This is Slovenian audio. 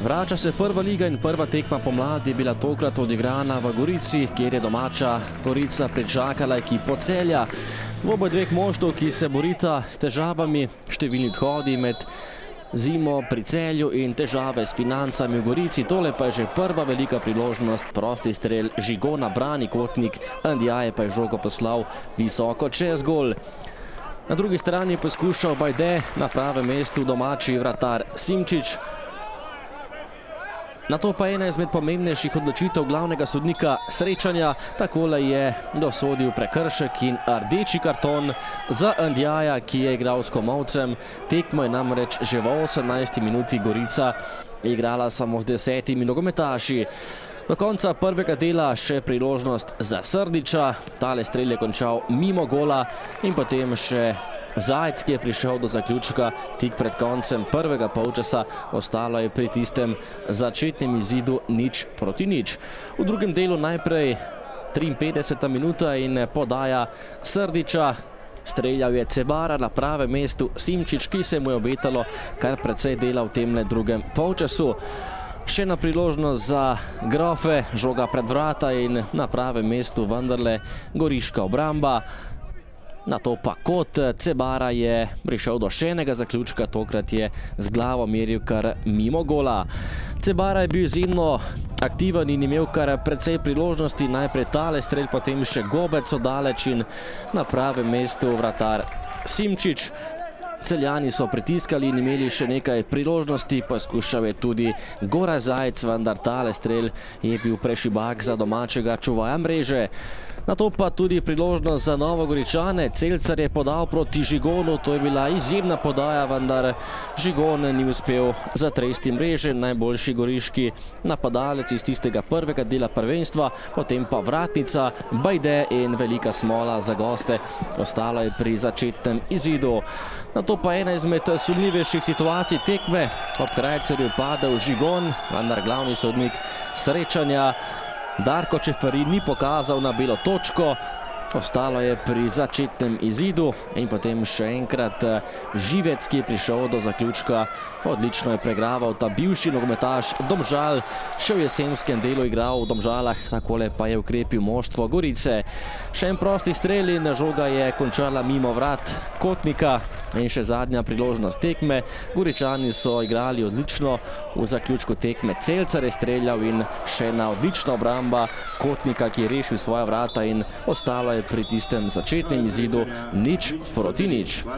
Vrača se prva liga in prva tekma pomladi je bila tokrat odigrana v Gorici, kjer je domača Gorica pričakala ekipo Celja. Dvoboj dveh moštev, ki se borita s težavami, številni odhodi med zimo pri Celju in težave s financami v Gorici. Tole pa je že prva velika priložnost, prosti strel Žigona brani Kotnik, Ndiaye pa je žogo poslal visoko čez gol. Na drugi strani je poskušal Bajde, na pravem mestu domači vratar Simčič. Na to pa ena izmed pomembnejših odločitev glavnega sodnika srečanja. Takole je dosodil prekršek in rdeči karton za Ndiayeja, ki je igral s Komolcem. Tekmo je namreč že v 18. minuti Gorica igrala samo z 10 nogometaši. Do konca prvega dela še priložnost za Srdića. Tale strel je končal mimo gola in potem še Zajec, ki je prišel do zaključka tik pred koncem prvega polčasa. Ostalo je pri tistem začetnem izidu 0:0. V drugem delu najprej 53. minuta in podaja Srdića. Streljal je Cebara, na pravem mestu Simčič, ki se mu je obetalo kar precej dela v temle drugem polčasu. Še ena priložnost za Grofe, žoga pred vrata in na pravem mestu vendarle goriška obramba. Na to pa kot Cebara je prišel do še enega zaključka, tokrat je z glavo meril kar mimo gola. Cebara je bil izjemno aktiven in imel kar precej priložnosti, najprej tale strel, potem še gobec oddaleč in na pravem mestu vratar Simčič. Celjani so pritiskali in imeli še nekaj priložnosti, poskušal je tudi Gorazd Zajec, vendar tale strel je bil prešibak za domačega čuvaja mreže. Na to pa tudi priložnost za Novogoričane. Celcar je podal proti Žigonu, to je bila izjemna podaja, vendar Žigon ni uspel zatresti mreže. Najboljši goriški napadalec iz tistega prvega dela prvenstva, potem pa vratnica, Bajde in velika smola za goste. Ostalo je pri začetnem izidu. Na to pa ena izmed sumljivejših situacij tekme. Ob krajcarju padel Žigon, vendar glavni sodnik srečanja Darko Čeferin ni pokazal na belo točko. Ostalo je pri začetnem izidu in potem še enkrat Živec, ki je prišel do zaključka. Odlično je pregraval ta bivši nogometaš Domžal, še v jesenskem delu igral v Domžalah, takole pa je ukrepil moštvo Gorice. Še en prosti strel in žoga je končala mimo vrat Kotnika. In še zadnja priložnost tekme. Goričani so igrali odlično, v zaključku tekme Celcar je streljal in še ena odlična obramba Kotnika, ki je rešil svoja vrata in ostalo je pri tistem začetnem izidu 0:0.